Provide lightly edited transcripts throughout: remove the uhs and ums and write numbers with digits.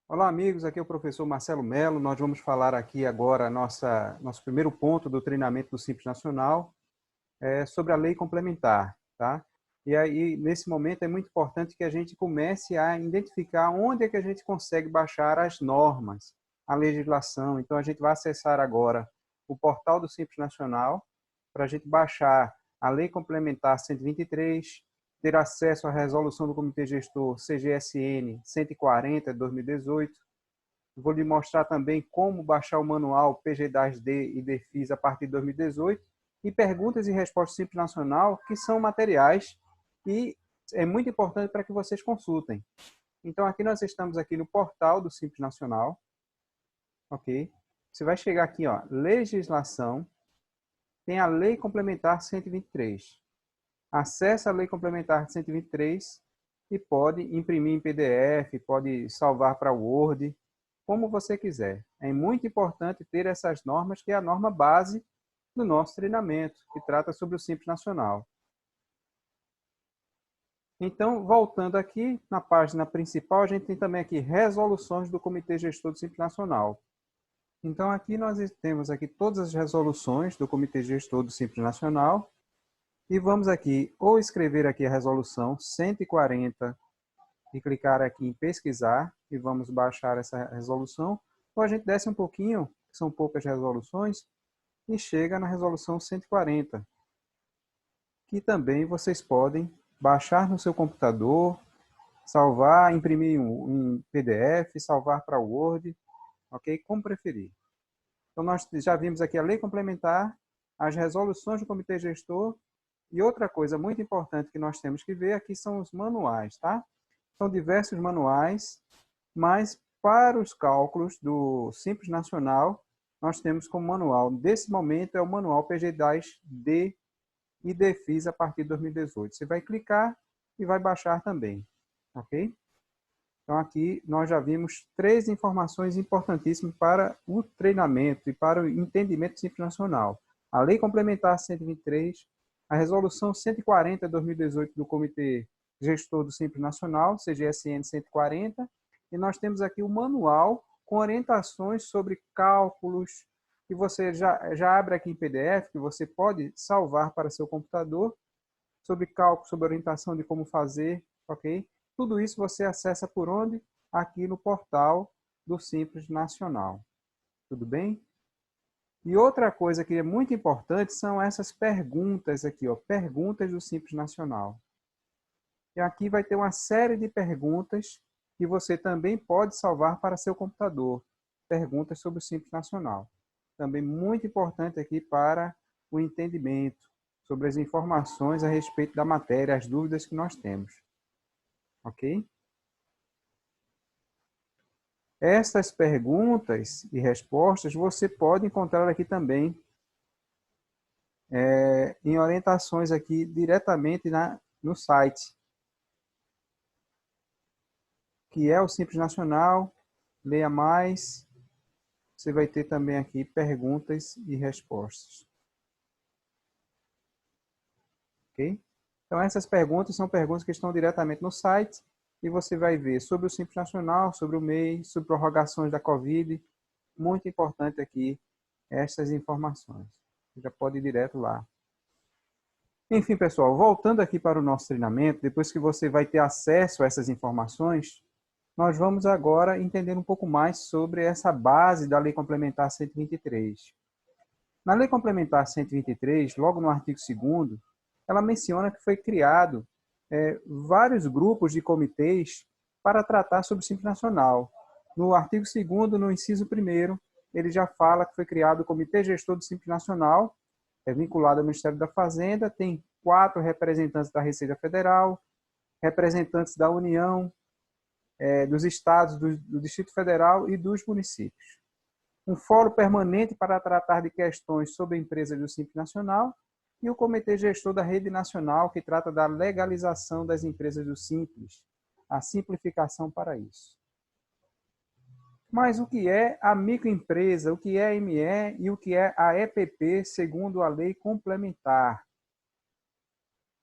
Olá, amigos. Aqui é o professor Marcelo Mello. Nós vamos falar aqui agora nosso primeiro ponto do treinamento do Simples Nacional, sobre a lei complementar, tá? E aí, nesse momento, é muito importante que a gente comece a identificar onde é que a gente consegue baixar as normas, a legislação. Então, a gente vai acessar agora o portal do Simples Nacional para a gente baixar a Lei Complementar 123, ter acesso à resolução do Comitê Gestor CGSN 140 de 2018. Vou lhe mostrar também como baixar o manual PG10D e DEFIS a partir de 2018 e perguntas e respostas Simples Nacional, que são materiais e é muito importante para que vocês consultem. Então, aqui nós estamos aqui no portal do Simples Nacional, ok? Você vai chegar aqui, ó, legislação, tem a Lei Complementar 123. Acesse a Lei Complementar 123 e pode imprimir em PDF, pode salvar para Word, como você quiser. É muito importante ter essas normas, que é a norma base do nosso treinamento, que trata sobre o Simples Nacional. Então, voltando aqui na página principal, a gente tem também aqui resoluções do Comitê Gestor do Simples Nacional. Então, aqui nós temos aqui todas as resoluções do Comitê Gestor do Simples Nacional e vamos aqui ou escrever aqui a resolução 140 e clicar aqui em pesquisar e vamos baixar essa resolução, ou a gente desce um pouquinho, que são poucas resoluções, e chega na resolução 140, que também vocês podem baixar no seu computador, salvar, imprimir em PDF, salvar para Word, ok? Como preferir. Então, nós já vimos aqui a lei complementar, as resoluções do comitê gestor, e outra coisa muito importante que nós temos que ver aqui são os manuais, tá? São diversos manuais, mas para os cálculos do Simples Nacional, nós temos como manual, desse momento, é o manual PG10D e DEFIS a partir de 2018. Você vai clicar e vai baixar também, ok? Então, aqui nós já vimos 3 informações importantíssimas para o treinamento e para o entendimento do Simples Nacional. A Lei Complementar 123, a Resolução 140 de 2018 do Comitê Gestor do Simples Nacional, CGSN 140, e nós temos aqui o manual com orientações sobre cálculos, que você já abre aqui em PDF, que você pode salvar para seu computador, sobre cálculo, sobre orientação de como fazer, ok? Tudo isso você acessa por onde? Aqui no portal do Simples Nacional. Tudo bem? E outra coisa que é muito importante são essas perguntas aqui, ó, perguntas do Simples Nacional. E aqui vai ter uma série de perguntas que você também pode salvar para seu computador. Perguntas sobre o Simples Nacional. Também muito importante aqui para o entendimento sobre as informações a respeito da matéria, as dúvidas que nós temos. Ok? Essas perguntas e respostas você pode encontrar aqui também em orientações aqui diretamente no site, que é o Simples Nacional, leia mais, você vai ter também aqui perguntas e respostas. Ok? Então essas perguntas são perguntas que estão diretamente no site e você vai ver sobre o Simples Nacional, sobre o MEI, sobre prorrogações da Covid. Muito importante aqui essas informações. Você já pode ir direto lá. Enfim, pessoal, voltando aqui para o nosso treinamento, depois que você vai ter acesso a essas informações, nós vamos agora entender um pouco mais sobre essa base da Lei Complementar 123. Na Lei Complementar 123, logo no artigo 2º, ela menciona que foi criado vários grupos de comitês para tratar sobre o Simples Nacional. No artigo 2º, no inciso 1º, ele já fala que foi criado o Comitê Gestor do Simples Nacional, vinculado ao Ministério da Fazenda, tem 4 representantes da Receita Federal, representantes da União, dos estados, do Distrito Federal e dos municípios. Um fórum permanente para tratar de questões sobre empresas do Simples Nacional e o Comitê Gestor da Rede Nacional, que trata da legalização das empresas do Simples, a simplificação para isso. Mas o que é a microempresa, o que é a ME e o que é a EPP, segundo a lei complementar?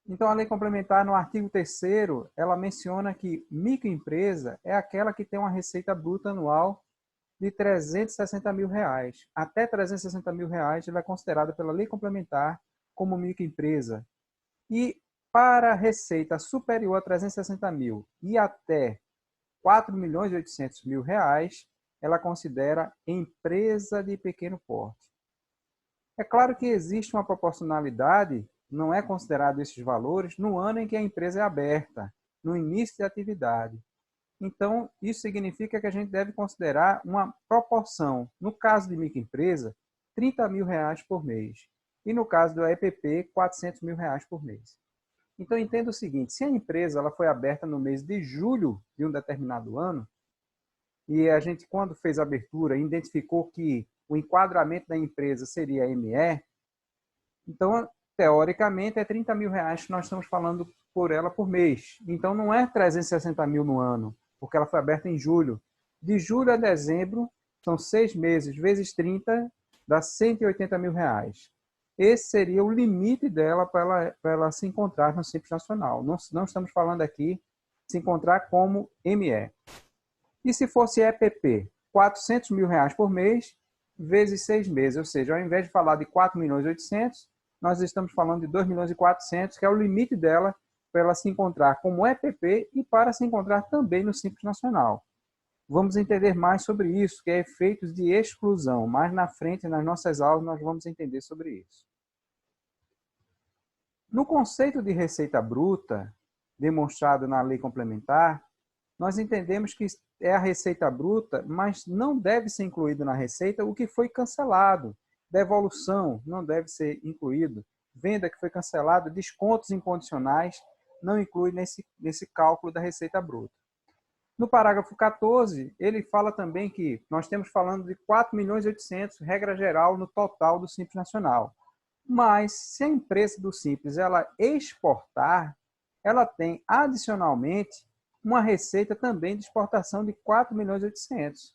Então, a lei complementar, no artigo 3º, ela menciona que microempresa é aquela que tem uma receita bruta anual de R$360 mil. Até R$360 mil ela é considerada pela lei complementar como microempresa. E para receita superior a 360 mil e até R$4.800.000, ela considera empresa de pequeno porte. É claro que existe uma proporcionalidade, não é considerado esses valores no ano em que a empresa é aberta, no início de atividade. Então, isso significa que a gente deve considerar uma proporção. No caso de microempresa, R$30 mil por mês. E no caso do EPP, R$400 mil por mês. Então, entenda o seguinte, se a empresa ela foi aberta no mês de julho de um determinado ano, e a gente, quando fez a abertura, identificou que o enquadramento da empresa seria ME, então, teoricamente, é R$30 mil que nós estamos falando por ela por mês. Então, não é 360 mil no ano, porque ela foi aberta em julho. De julho a dezembro, são 6 meses, vezes 30, dá R$180 mil. Esse seria o limite dela para ela se encontrar no Simples Nacional. Não estamos falando aqui de se encontrar como ME. E se fosse EPP, R$400 mil por mês, vezes 6 meses. Ou seja, ao invés de falar de 4.800.000, nós estamos falando de 2.400.000, que é o limite dela para ela se encontrar como EPP e para se encontrar também no Simples Nacional. Vamos entender mais sobre isso, que é efeitos de exclusão. Mais na frente, nas nossas aulas, nós vamos entender sobre isso. No conceito de receita bruta, demonstrado na lei complementar, nós entendemos que é a receita bruta, mas não deve ser incluído na receita o que foi cancelado. Devolução não deve ser incluído. Venda que foi cancelada, descontos incondicionais, não inclui nesse cálculo da receita bruta. No parágrafo 14, ele fala também que nós temos falando de 4.800.000, regra geral, no total do Simples Nacional. Mas, se a empresa do Simples ela exportar, ela tem, adicionalmente, uma receita também de exportação de 4.800.000.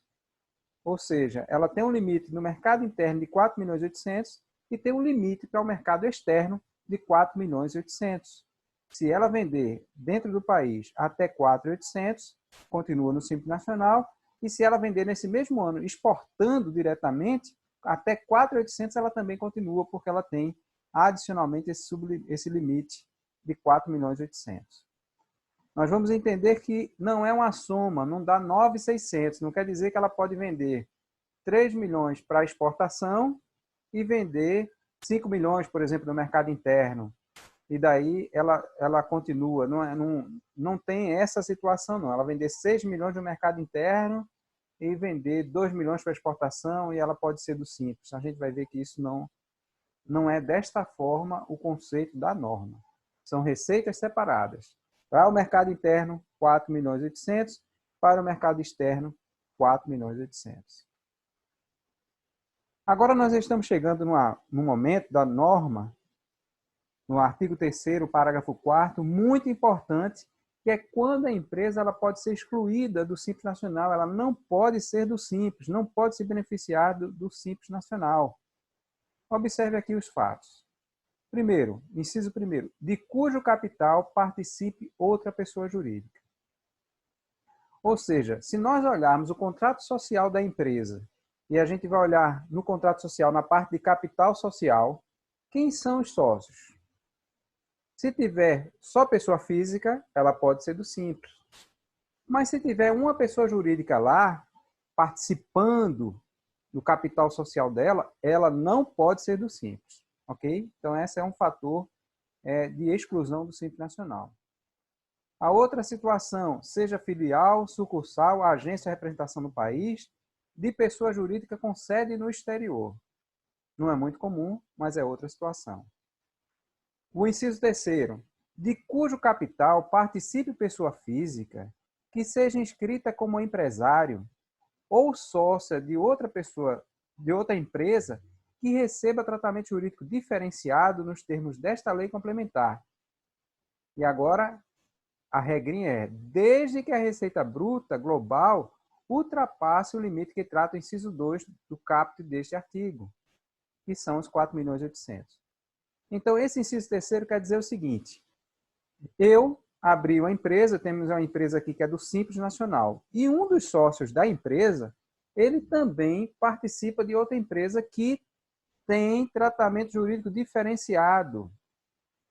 Ou seja, ela tem um limite no mercado interno de 4.800.000 e tem um limite para o mercado externo de 4.800.000. Se ela vender dentro do país até 4.800.000, continua no Simples Nacional, e se ela vender nesse mesmo ano exportando diretamente, até 4.800.000 ela também continua, porque ela tem adicionalmente esse limite de 4.800.000. Nós vamos entender que não é uma soma, não dá 9.600, não quer dizer que ela pode vender 3 milhões para exportação e vender 5 milhões, por exemplo, no mercado interno. E daí ela continua, não tem essa situação não, ela vender 6 milhões no mercado interno e vender 2 milhões para exportação e ela pode ser do Simples. A gente vai ver que isso não é desta forma o conceito da norma. São receitas separadas. Para o mercado interno, 4.800.000, para o mercado externo, 4.800.000. Agora nós estamos chegando no momento da norma, no artigo 3º, parágrafo 4º, muito importante, que é quando a empresa ela pode ser excluída do Simples Nacional, ela não pode ser do Simples, não pode se beneficiar do Simples Nacional. Observe aqui os fatos. Primeiro, inciso primeiro, de cujo capital participe outra pessoa jurídica. Ou seja, se nós olharmos o contrato social da empresa e a gente vai olhar no contrato social na parte de capital social, quem são os sócios? Se tiver só pessoa física, ela pode ser do Simples. Mas se tiver uma pessoa jurídica lá, participando do capital social dela, ela não pode ser do Simples. Ok? Então, esse é um fator de exclusão do Simples Nacional. A outra situação, seja filial, sucursal, agência ou representação no país, de pessoa jurídica com sede no exterior. Não é muito comum, mas é outra situação. O inciso 3º, de cujo capital participe pessoa física que seja inscrita como empresário ou sócia de outra pessoa, de outra empresa que receba tratamento jurídico diferenciado nos termos desta lei complementar. E agora, a regrinha é, desde que a receita bruta global ultrapasse o limite que trata o inciso 2 do caput deste artigo, que são os 4.800.000. Então, esse inciso 3º quer dizer o seguinte, Eu abri uma empresa, temos uma empresa aqui que é do Simples Nacional, e um dos sócios da empresa, ele também participa de outra empresa que tem tratamento jurídico diferenciado.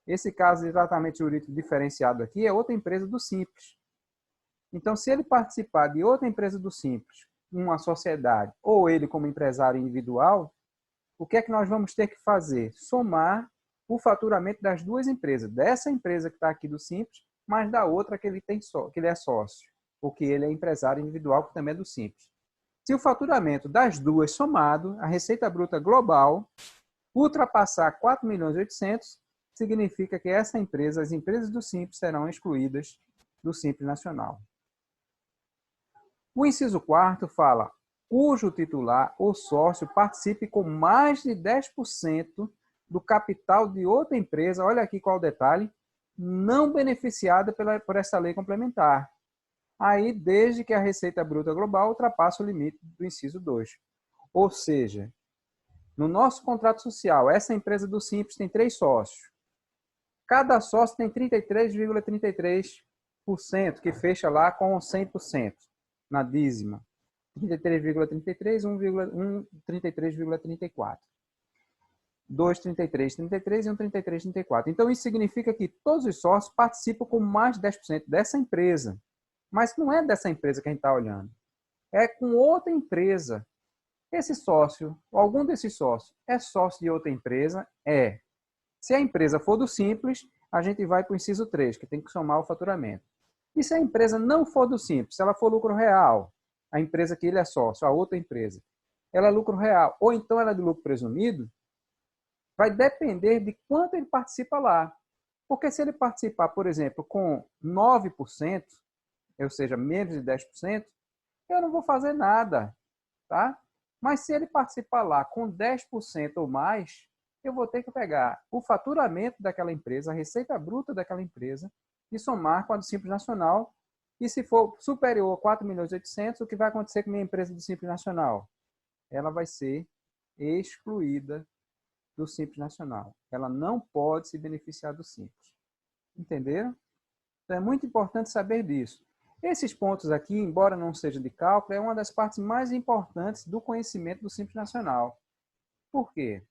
Esse caso de tratamento jurídico diferenciado aqui é outra empresa do Simples. Então, se ele participar de outra empresa do Simples, uma sociedade, ou ele como empresário individual, o que é que nós vamos ter que fazer? Somar o faturamento das duas empresas, dessa empresa que está aqui do Simples, mas da outra que ele é sócio, porque ele é empresário individual, que também é do Simples. Se o faturamento das duas somado, a receita bruta global, ultrapassar 4.800.000, significa que essa empresa, as empresas do Simples, serão excluídas do Simples Nacional. O inciso 4º fala, cujo titular ou sócio participe com mais de 10% do capital de outra empresa, olha aqui qual o detalhe, não beneficiada por essa lei complementar. Aí, desde que a receita bruta global ultrapasse o limite do inciso 2. Ou seja, no nosso contrato social, essa empresa do Simples tem 3 sócios. Cada sócio tem 33,33%, que fecha lá com 100% na dízima. 33,33, 33,34. 2,33,33 e 1,33,34. Então, isso significa que todos os sócios participam com mais de 10% dessa empresa. Mas não é dessa empresa que a gente está olhando. É com outra empresa. Esse sócio, algum desses sócios, é sócio de outra empresa? É. Se a empresa for do Simples, a gente vai para o inciso 3, que tem que somar o faturamento. E se a empresa não for do Simples, se ela for lucro real, a empresa que ele é sócio, a outra empresa, ela é lucro real, ou então ela é de lucro presumido, vai depender de quanto ele participa lá. Porque se ele participar, por exemplo, com 9%, ou seja, menos de 10%, eu não vou fazer nada, tá? Mas se ele participar lá com 10% ou mais, eu vou ter que pegar o faturamento daquela empresa, a receita bruta daquela empresa, e somar com a do Simples Nacional. E se for superior a 4.800.000, o que vai acontecer com a minha empresa do Simples Nacional? Ela vai ser excluída do Simples Nacional. Ela não pode se beneficiar do Simples. Entenderam? Então é muito importante saber disso. Esses pontos aqui, embora não seja de cálculo, é uma das partes mais importantes do conhecimento do Simples Nacional. Por quê?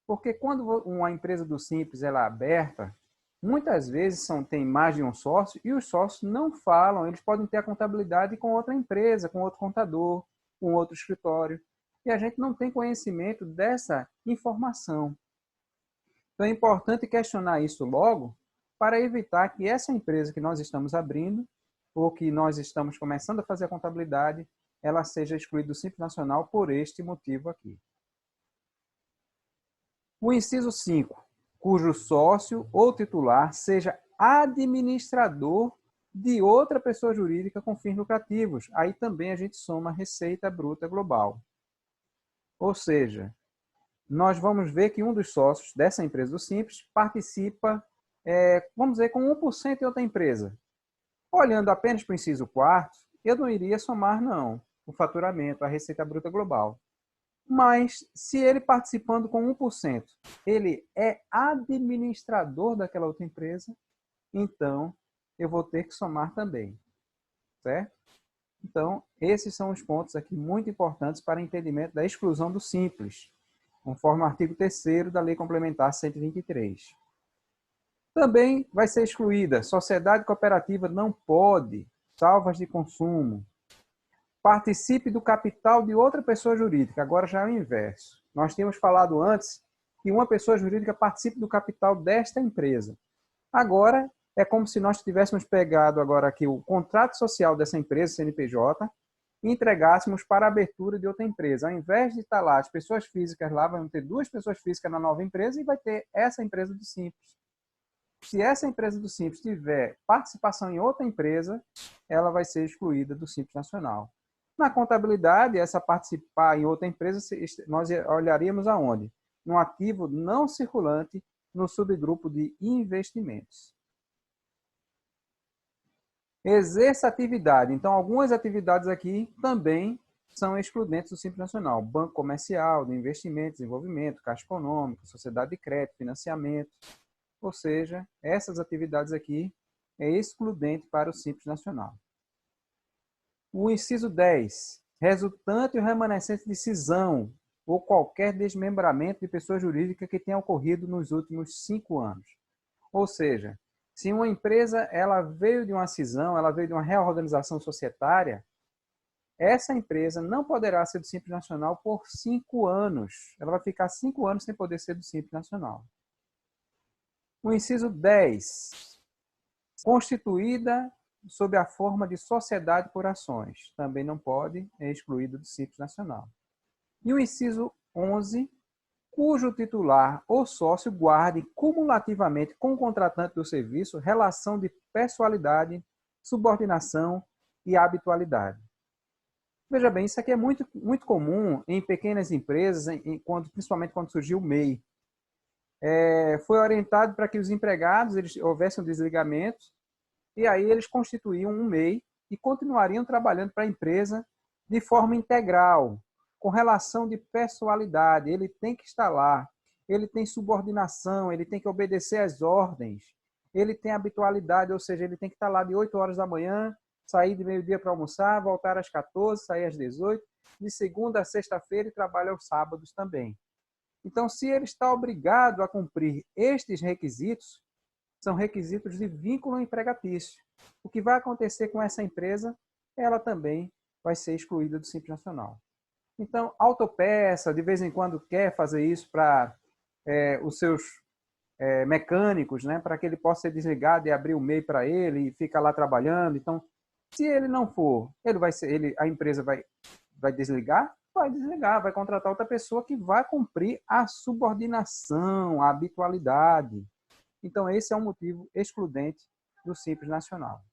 Porque quando uma empresa do Simples ela é aberta, muitas vezes tem mais de um sócio e os sócios não falam, eles podem ter a contabilidade com outra empresa, com outro contador, com outro escritório. E a gente não tem conhecimento dessa informação. Então é importante questionar isso logo para evitar que essa empresa que nós estamos abrindo ou que nós estamos começando a fazer a contabilidade, ela seja excluída do Simples Nacional por este motivo aqui. O inciso 5, cujo sócio ou titular seja administrador de outra pessoa jurídica com fins lucrativos. Aí também a gente soma a receita bruta global. Ou seja, nós vamos ver que um dos sócios dessa empresa do Simples participa, vamos dizer, com 1% em outra empresa. Olhando apenas para o inciso 4º, eu não iria somar, não, o faturamento, a receita bruta global. Mas, se ele participando com 1%, ele é administrador daquela outra empresa, então eu vou ter que somar também, certo? Então, esses são os pontos aqui muito importantes para entendimento da exclusão do Simples, conforme o artigo 3º da Lei Complementar 123. Também vai ser excluída, sociedade cooperativa não pode, salvas de consumo, participe do capital de outra pessoa jurídica, agora já é o inverso. Nós tínhamos falado antes que uma pessoa jurídica participe do capital desta empresa. Agora, é como se nós tivéssemos pegado agora aqui o contrato social dessa empresa, CNPJ, e entregássemos para a abertura de outra empresa. Ao invés de estar lá as pessoas físicas lá, vão ter 2 pessoas físicas na nova empresa e vai ter essa empresa do Simples. Se essa empresa do Simples tiver participação em outra empresa, ela vai ser excluída do Simples Nacional. Na contabilidade, essa participar em outra empresa, nós olharíamos aonde? No ativo não circulante, no subgrupo de investimentos. Exerça atividade. Então, algumas atividades aqui também são excludentes do Simples Nacional. Banco comercial, de investimento, desenvolvimento, caixa econômica, sociedade de crédito, financiamento. ou seja, essas atividades aqui é excludente para o Simples Nacional. O inciso 10, resultante ou remanescente de cisão ou qualquer desmembramento de pessoa jurídica que tenha ocorrido nos últimos 5 anos. Ou seja, se uma empresa ela veio de uma cisão, ela veio de uma reorganização societária, essa empresa não poderá ser do Simples Nacional por 5 anos. Ela vai ficar 5 anos sem poder ser do Simples Nacional. O inciso 10, constituída sob a forma de sociedade por ações. Também não pode, é excluído do Simples Nacional. E o inciso 11, cujo titular ou sócio guarde cumulativamente com o contratante do serviço relação de pessoalidade, subordinação e habitualidade. Veja bem, isso aqui é muito comum em pequenas empresas, principalmente quando surgiu o MEI. Foi orientado para que os empregados houvessem um desligamento e aí eles constituíam um MEI e continuariam trabalhando para a empresa de forma integral, com relação de pessoalidade. Ele tem que estar lá, ele tem subordinação, ele tem que obedecer às ordens, ele tem habitualidade, ou seja, ele tem que estar lá de 8 horas da manhã, sair de meio-dia para almoçar, voltar às 14, sair às 18, de segunda a sexta-feira e trabalha aos sábados também. Então, se ele está obrigado a cumprir estes requisitos, são requisitos de vínculo empregatício. O que vai acontecer com essa empresa, ela também vai ser excluída do Simples Nacional. Então, autopeça, de vez em quando quer fazer isso para os seus mecânicos, né, para que ele possa ser desligado e abrir o MEI para ele e ficar lá trabalhando. Então, se ele não for, a empresa vai desligar? Vai desligar, vai contratar outra pessoa que vai cumprir a subordinação, a habitualidade. Então, esse é um motivo excludente do Simples Nacional.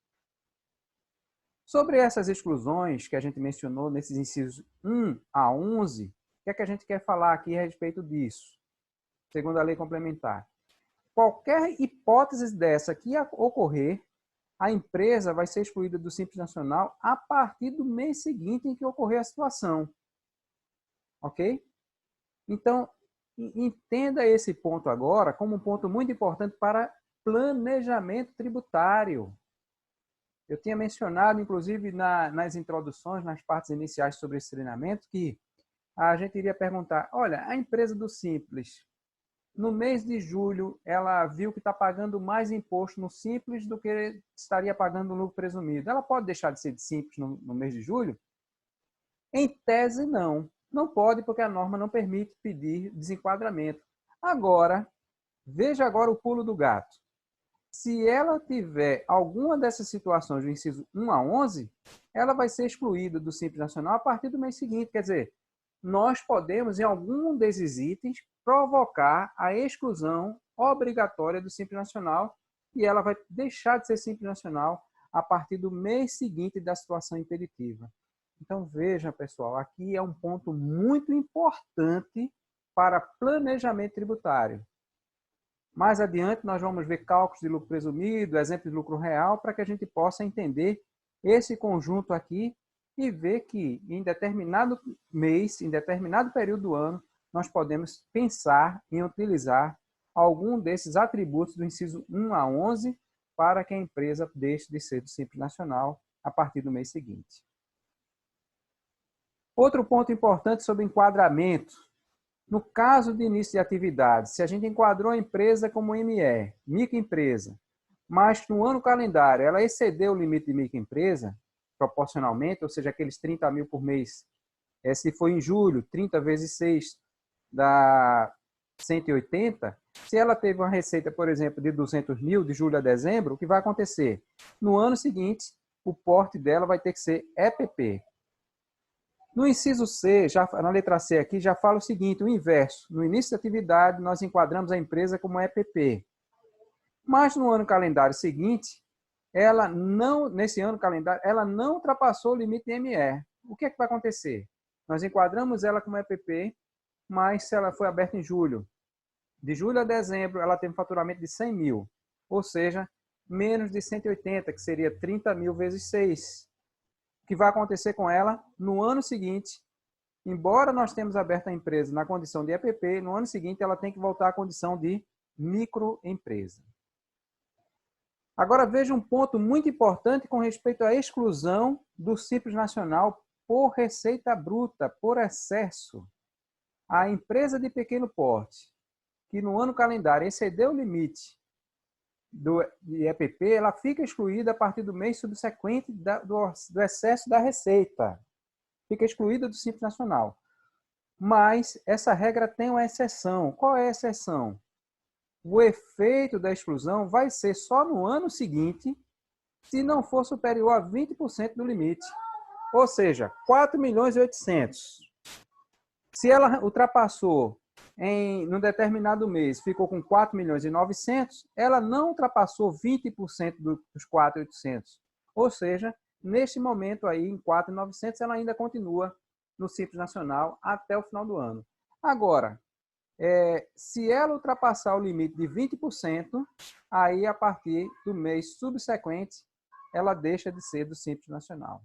Sobre essas exclusões que a gente mencionou nesses incisos 1 a 11, o que é que a gente quer falar aqui a respeito disso? Segundo a lei complementar. Qualquer hipótese dessa que ocorrer, a empresa vai ser excluída do Simples Nacional a partir do mês seguinte em que ocorrer a situação. Ok? Então, entenda esse ponto agora como um ponto muito importante para planejamento tributário. Eu tinha mencionado, inclusive, nas introduções, nas partes iniciais sobre esse treinamento, que a gente iria perguntar, olha, a empresa do Simples, no mês de julho, ela viu que está pagando mais imposto no Simples do que estaria pagando no lucro presumido. Ela pode deixar de ser de Simples no mês de julho? Em tese, não. Não pode, porque a norma não permite pedir desenquadramento. Agora, veja agora o pulo do gato. Se ela tiver alguma dessas situações do inciso 1 a 11, ela vai ser excluída do Simples Nacional a partir do mês seguinte. Quer dizer, nós podemos, em algum desses itens, provocar a exclusão obrigatória do Simples Nacional e ela vai deixar de ser Simples Nacional a partir do mês seguinte da situação impeditiva. Então, veja, pessoal, aqui é um ponto muito importante para planejamento tributário. Mais adiante, nós vamos ver cálculos de lucro presumido, exemplos de lucro real, para que a gente possa entender esse conjunto aqui e ver que em determinado mês, em determinado período do ano, nós podemos pensar em utilizar algum desses atributos do inciso 1 a 11 para que a empresa deixe de ser do Simples Nacional a partir do mês seguinte. Outro ponto importante sobre enquadramento. No caso de início de atividade, se a gente enquadrou a empresa como ME, microempresa, mas no ano calendário ela excedeu o limite de microempresa, proporcionalmente, ou seja, aqueles 30 mil por mês, se for em julho, 30 vezes 6 dá 180, se ela teve uma receita, por exemplo, de 200 mil de julho a dezembro, o que vai acontecer? No ano seguinte, o porte dela vai ter que ser EPP. No inciso C, na letra C aqui, já fala o seguinte, o inverso. No início da atividade, nós enquadramos a empresa como EPP. Mas no ano calendário seguinte, nesse ano calendário, ela não ultrapassou o limite de ME. O que é que vai acontecer? Nós enquadramos ela como EPP, mas se ela foi aberta em julho, de julho a dezembro, ela tem um faturamento de 100 mil, ou seja, menos de 180, que seria 30 mil vezes 6. O que vai acontecer com ela no ano seguinte, embora nós tenhamos aberto a empresa na condição de EPP, no ano seguinte ela tem que voltar à condição de microempresa. Agora veja um ponto muito importante com respeito à exclusão do Simples Nacional por receita bruta, por excesso. A empresa de pequeno porte, que no ano calendário excedeu o limite do EPP, ela fica excluída a partir do mês subsequente do excesso da receita. Fica excluída do Simples Nacional. Mas essa regra tem uma exceção. Qual é a exceção? O efeito da exclusão vai ser só no ano seguinte, se não for superior a 20% do limite. Ou seja, 4.800.000. Se ela ultrapassou num determinado mês, ficou com 4.900.000, ela não ultrapassou 20% dos 4.800. Ou seja, neste momento aí, em 4.900, ela ainda continua no Simples Nacional até o final do ano. Agora, se ela ultrapassar o limite de 20%, aí a partir do mês subsequente, ela deixa de ser do Simples Nacional.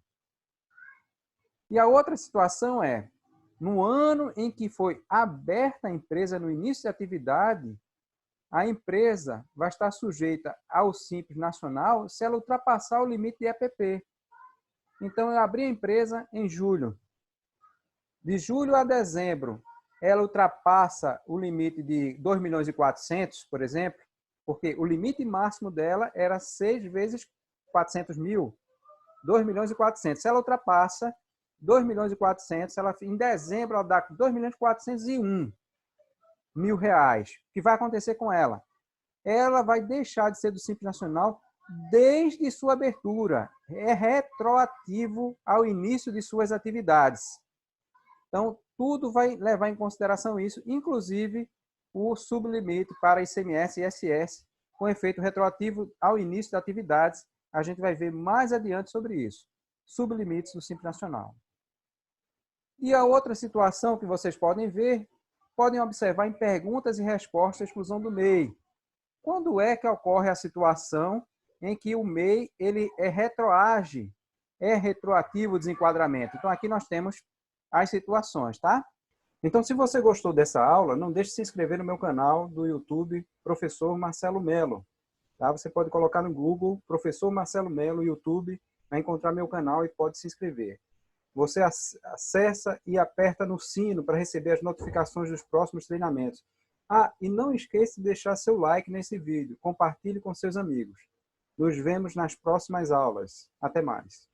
E a outra situação é, no ano em que foi aberta a empresa no início de atividade, a empresa vai estar sujeita ao Simples Nacional se ela ultrapassar o limite de EPP. Então, eu abri a empresa em julho. De julho a dezembro, ela ultrapassa o limite de 2.400.000, por exemplo, porque o limite máximo dela era 6 vezes 400.000, 2.400.000. Se ela ultrapassa 2.400.000, em dezembro ela dá 2.401.000 reais. O que vai acontecer com ela? Ela vai deixar de ser do Simples Nacional desde sua abertura. É retroativo ao início de suas atividades. Então, tudo vai levar em consideração isso, inclusive o sublimite para ICMS e ISS, com efeito retroativo ao início das atividades. A gente vai ver mais adiante sobre isso. Sublimites do Simples Nacional. E a outra situação que vocês podem ver, podem observar em perguntas e respostas a exclusão do MEI. Quando é que ocorre a situação em que o MEI ele retroage, é retroativo o desenquadramento? Então, aqui nós temos as situações, tá? Então, se você gostou dessa aula, não deixe de se inscrever no meu canal do YouTube, Professor Marcelo Melo. Tá? Você pode colocar no Google, Professor Marcelo Melo, YouTube, vai encontrar meu canal e pode se inscrever. Você acessa e aperta no sino para receber as notificações dos próximos treinamentos. Ah, e não esqueça de deixar seu like nesse vídeo. Compartilhe com seus amigos. Nos vemos nas próximas aulas. Até mais.